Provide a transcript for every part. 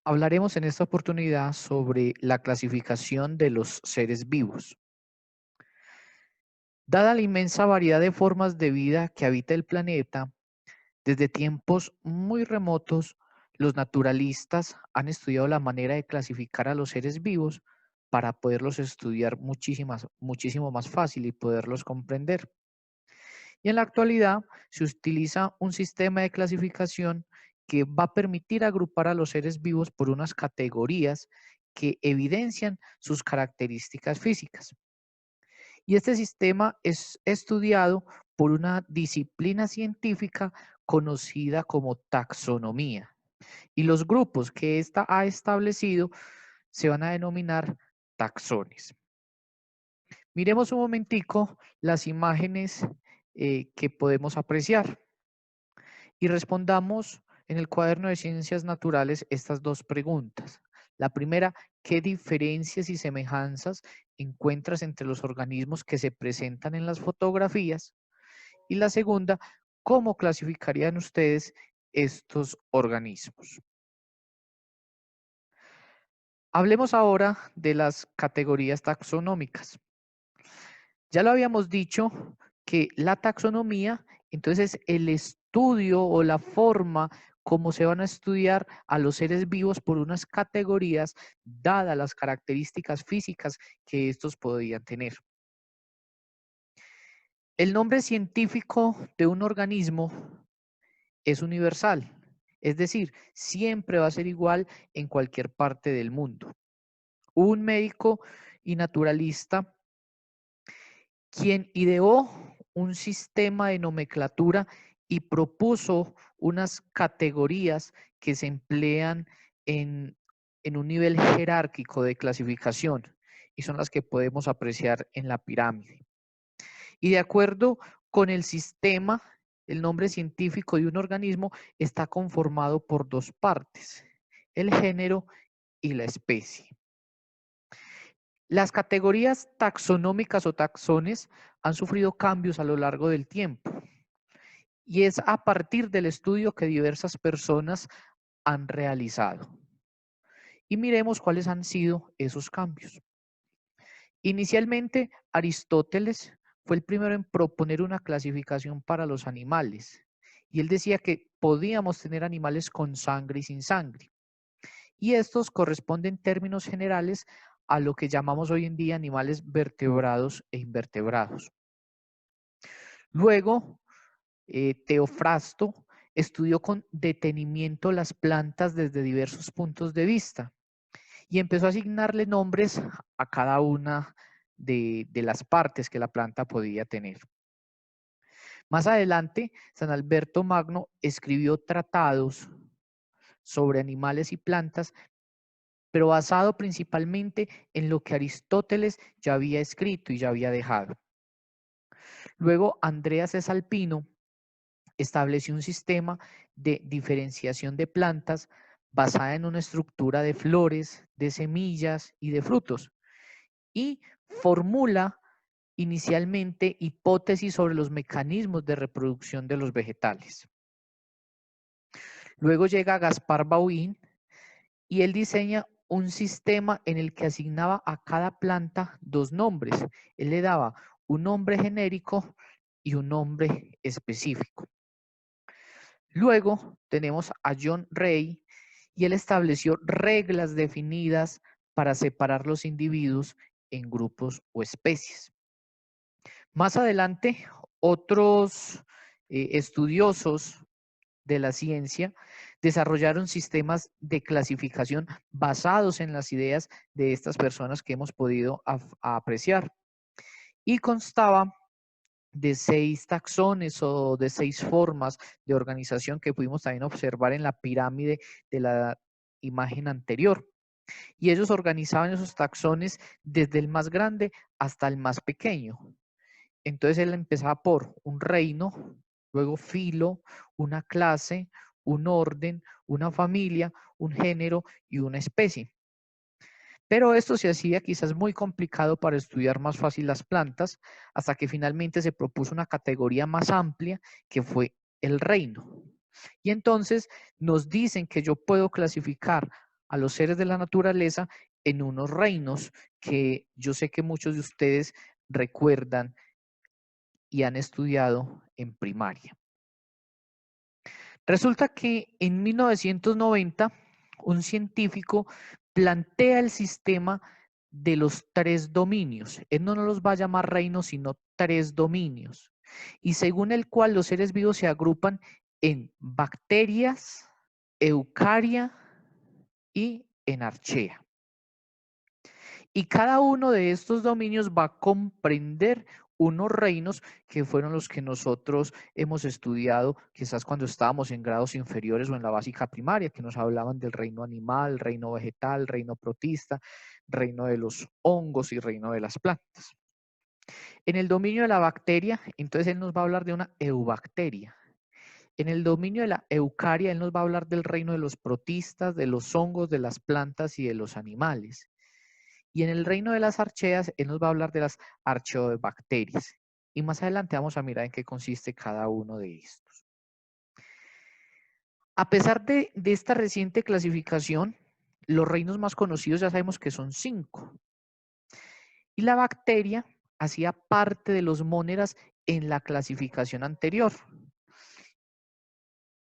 Hablaremos en esta oportunidad sobre la clasificación de los seres vivos. Dada la inmensa variedad de formas de vida que habita el planeta, desde tiempos muy remotos, los naturalistas han estudiado la manera de clasificar a los seres vivos para poderlos estudiar muchísimo más fácil y poderlos comprender. Y en la actualidad se utiliza un sistema de clasificación que va a permitir agrupar a los seres vivos por unas categorías que evidencian sus características físicas. Y este sistema es estudiado por una disciplina científica conocida como taxonomía. Y los grupos que ésta ha establecido se van a denominar taxones. Miremos un momentico las imágenes que podemos apreciar y respondamos en el cuaderno de ciencias naturales estas dos preguntas. La primera, ¿qué diferencias y semejanzas encuentras entre los organismos que se presentan en las fotografías? Y la segunda, ¿cómo clasificarían ustedes estos organismos? Hablemos ahora de las categorías taxonómicas. Ya lo habíamos dicho que la taxonomía, entonces el estudio o la forma como se van a estudiar a los seres vivos por unas categorías dadas las características físicas que estos podrían tener. El nombre científico de un organismo es universal, es decir, siempre va a ser igual en cualquier parte del mundo. Un médico y naturalista quien ideó un sistema de nomenclatura y propuso unas categorías que se emplean en, en un nivel jerárquico de clasificación y son las que podemos apreciar en la pirámide. Y de acuerdo con el sistema, el nombre científico de un organismo está conformado por dos partes, el género y la especie. Las categorías taxonómicas o taxones han sufrido cambios a lo largo del tiempo y es a partir del estudio que diversas personas han realizado. Y miremos cuáles han sido esos cambios. Inicialmente, Aristóteles fue el primero en proponer una clasificación para los animales y él decía que podíamos tener animales con sangre y sin sangre. Y estos corresponden en términos generales a lo que llamamos hoy en día animales vertebrados e invertebrados. Luego, Teofrasto estudió con detenimiento las plantas desde diversos puntos de vista y empezó a asignarle nombres a cada una de las partes que la planta podía tener. Más adelante, San Alberto Magno escribió tratados sobre animales y plantas, pero basado principalmente en lo que Aristóteles ya había escrito y ya había dejado. Luego, Andreas Cesalpino estableció un sistema de diferenciación de plantas basada en una estructura de flores, de semillas y de frutos, y formula inicialmente hipótesis sobre los mecanismos de reproducción de los vegetales. Luego llega Gaspar Baudin y él diseña un sistema en el que asignaba a cada planta dos nombres. Él le daba un nombre genérico y un nombre específico. Luego tenemos a John Ray y él estableció reglas definidas para separar los individuos en grupos o especies. Más adelante, otros estudiosos de la ciencia desarrollaron sistemas de clasificación basados en las ideas de estas personas que hemos podido apreciar. Y constaba de 6 taxones o de 6 formas de organización que pudimos también observar en la pirámide de la imagen anterior. Y ellos organizaban esos taxones desde el más grande hasta el más pequeño. Entonces él empezaba por un reino, luego filo, una clase, un orden, una familia, un género y una especie. Pero esto se hacía quizás muy complicado para estudiar más fácil las plantas, hasta que finalmente se propuso una categoría más amplia que fue el reino. Y entonces nos dicen que yo puedo clasificar a los seres de la naturaleza en unos reinos que yo sé que muchos de ustedes recuerdan y han estudiado en primaria. Resulta que en 1990 un científico plantea el sistema de los tres dominios. Él no los va a llamar reinos, sino tres dominios. Y según el cual los seres vivos se agrupan en bacterias, eucaria y en archea. Y cada uno de estos dominios va a comprender unos reinos que fueron los que nosotros hemos estudiado, quizás cuando estábamos en grados inferiores o en la básica primaria, que nos hablaban del reino animal, reino vegetal, reino protista, reino de los hongos y reino de las plantas. En el dominio de la bacteria, entonces él nos va a hablar de una eubacteria. En el dominio de la eucaria, él nos va a hablar del reino de los protistas, de los hongos, de las plantas y de los animales. Y en el reino de las archeas, él nos va a hablar de las archeobacterias. Y más adelante vamos a mirar en qué consiste cada uno de estos. A pesar de esta reciente clasificación, los reinos más conocidos ya sabemos que son 5. Y la bacteria hacía parte de los móneras en la clasificación anterior.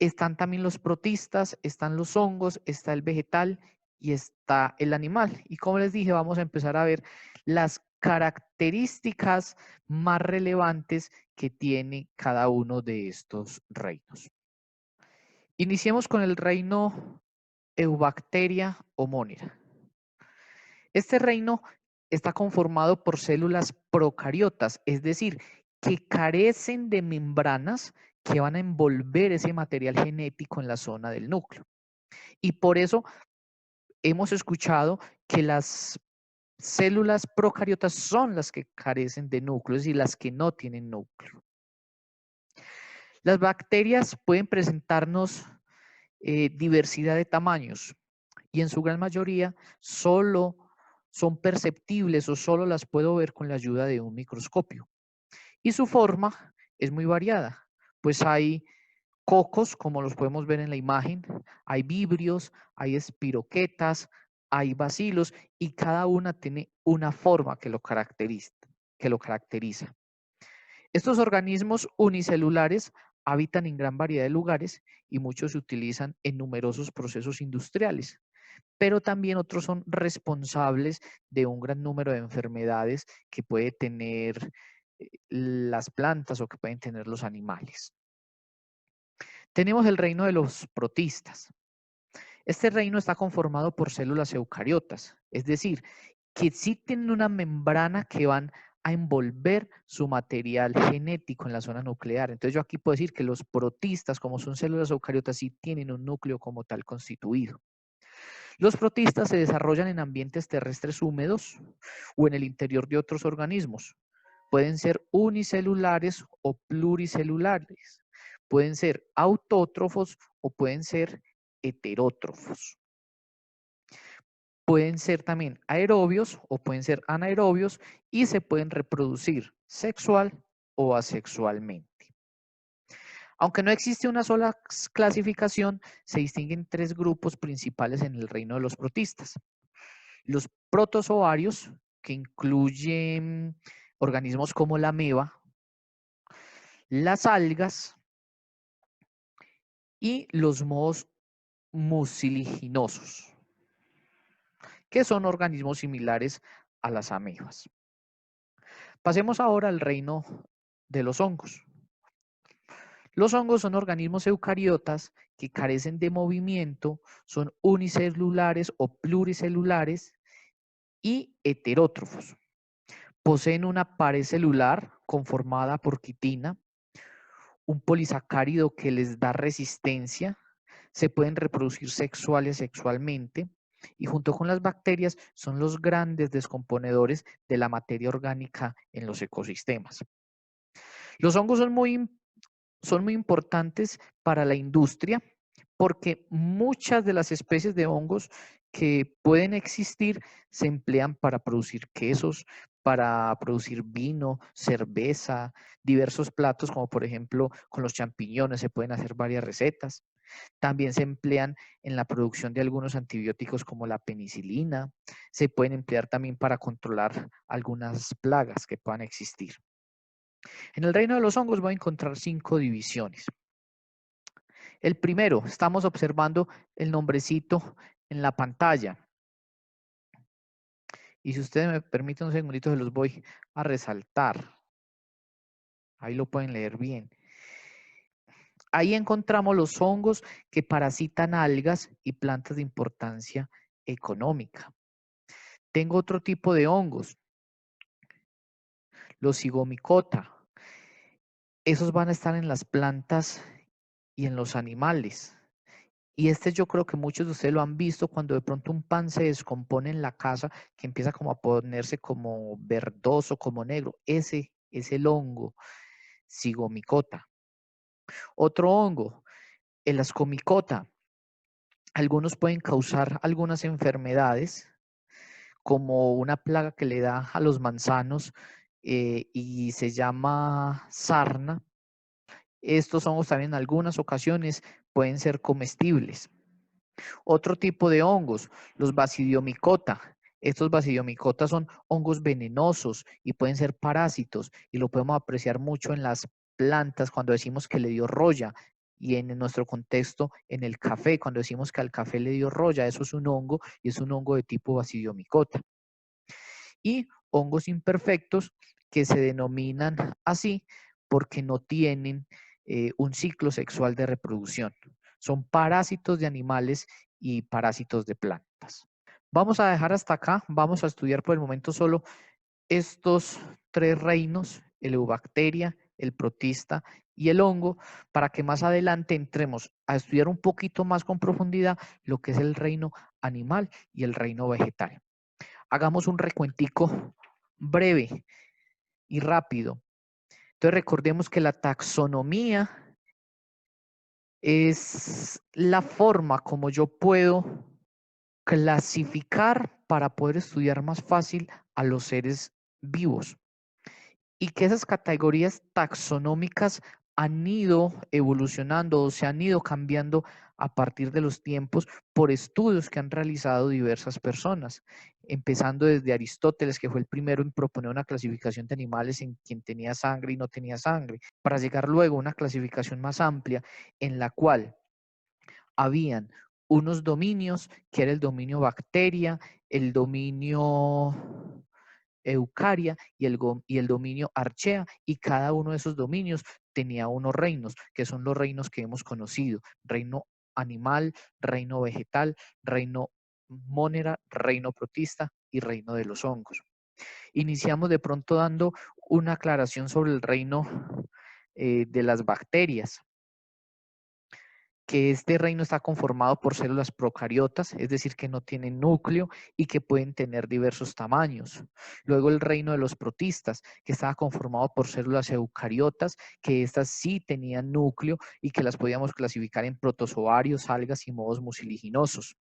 Están también los protistas, están los hongos, está el vegetal y está el animal. Y como les dije, vamos a empezar a ver las características más relevantes que tiene cada uno de estos reinos. Iniciemos con el reino Eubacteria o Monera. Este reino está conformado por células procariotas, es decir, que carecen de membranas que van a envolver ese material genético en la zona del núcleo. Y por eso hemos escuchado que las células procariotas son las que carecen de núcleos y las que no tienen núcleo. Las bacterias pueden presentarnos diversidad de tamaños y en su gran mayoría solo son perceptibles o solo las puedo ver con la ayuda de un microscopio. Y su forma es muy variada, pues hay cocos, como los podemos ver en la imagen, hay vibrios, hay espiroquetas, hay bacilos y cada una tiene una forma que lo caracteriza. Estos organismos unicelulares habitan en gran variedad de lugares y muchos se utilizan en numerosos procesos industriales, pero también otros son responsables de un gran número de enfermedades que puede tener las plantas o que pueden tener los animales. Tenemos el reino de los protistas. Este reino está conformado por células eucariotas, es decir, que sí tienen una membrana que van a envolver su material genético en la zona nuclear. Entonces yo aquí puedo decir que los protistas, como son células eucariotas, sí tienen un núcleo como tal constituido. Los protistas se desarrollan en ambientes terrestres húmedos o en el interior de otros organismos. Pueden ser unicelulares o pluricelulares. Pueden ser autótrofos o pueden ser heterótrofos. Pueden ser también aerobios o pueden ser anaerobios y se pueden reproducir sexual o asexualmente. Aunque no existe una sola clasificación, se distinguen 3 grupos principales en el reino de los protistas. Los protozoarios, que incluyen organismos como la ameba, las algas y los mohos muciliginosos, que son organismos similares a las amebas. Pasemos ahora al reino de los hongos. Los hongos son organismos eucariotas que carecen de movimiento, son unicelulares o pluricelulares y heterótrofos. Poseen una pared celular conformada por quitina, un polisacárido que les da resistencia, se pueden reproducir sexual y asexualmente, y junto con las bacterias son los grandes descomponedores de la materia orgánica en los ecosistemas. Los hongos son muy importantes para la industria porque muchas de las especies de hongos que pueden existir se emplean para producir quesos, para producir vino, cerveza, diversos platos, como por ejemplo con los champiñones se pueden hacer varias recetas. También se emplean en la producción de algunos antibióticos como la penicilina. Se pueden emplear también para controlar algunas plagas que puedan existir. En el reino de los hongos voy a encontrar 5 divisiones. El primero, estamos observando el nombrecito en la pantalla. Y si ustedes me permiten un segundito, se los voy a resaltar. Ahí lo pueden leer bien. Ahí encontramos los hongos que parasitan algas y plantas de importancia económica. Tengo otro tipo de hongos, los zigomicota. Esos van a estar en las plantas y en los animales. Y este yo creo que muchos de ustedes lo han visto cuando de pronto un pan se descompone en la casa, que empieza como a ponerse como verdoso, como negro. Ese es el hongo, zigomicota. Otro hongo, el ascomicota. Algunos pueden causar algunas enfermedades, como una plaga que le da a los manzanos y se llama sarna. Estos hongos también en algunas ocasiones pueden ser comestibles. Otro tipo de hongos, los basidiomicota. Estos basidiomicota son hongos venenosos y pueden ser parásitos y lo podemos apreciar mucho en las plantas cuando decimos que le dio roya y en nuestro contexto en el café, cuando decimos que al café le dio roya, eso es un hongo y es un hongo de tipo basidiomicota. Y hongos imperfectos que se denominan así porque no tienen un ciclo sexual de reproducción. Son parásitos de animales y parásitos de plantas. Vamos a dejar hasta acá, vamos a estudiar por el momento solo estos 3 reinos, el eubacteria, el protista y el hongo, para que más adelante entremos a estudiar un poquito más con profundidad lo que es el reino animal y el reino vegetal. Hagamos un recuentico breve y rápido. Entonces recordemos que la taxonomía es la forma como yo puedo clasificar para poder estudiar más fácil a los seres vivos. Y que esas categorías taxonómicas han ido evolucionando o se han ido cambiando a partir de los tiempos por estudios que han realizado diversas personas, empezando desde Aristóteles, que fue el primero en proponer una clasificación de animales en quien tenía sangre y no tenía sangre, para llegar luego a una clasificación más amplia en la cual habían unos dominios, que era el dominio bacteria, el dominio eucaria y el dominio archea, y cada uno de esos dominios tenía unos reinos, que son los reinos que hemos conocido: reino animal, reino vegetal, reino mónera, reino protista y reino de los hongos. Iniciamos de pronto dando una aclaración sobre el reino de las bacterias, que este reino está conformado por células procariotas, es decir, que no tienen núcleo y que pueden tener diversos tamaños. Luego el reino de los protistas, que estaba conformado por células eucariotas, que estas sí tenían núcleo y que las podíamos clasificar en protozoarios, algas y mohos muciliginosos.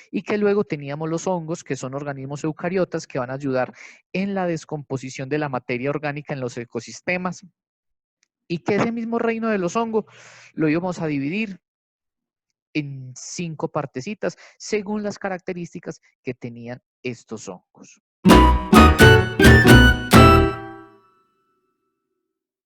Y que luego teníamos los hongos, que son organismos eucariotas que van a ayudar en la descomposición de la materia orgánica en los ecosistemas, y que ese mismo reino de los hongos lo íbamos a dividir en 5 partecitas según las características que tenían estos hongos.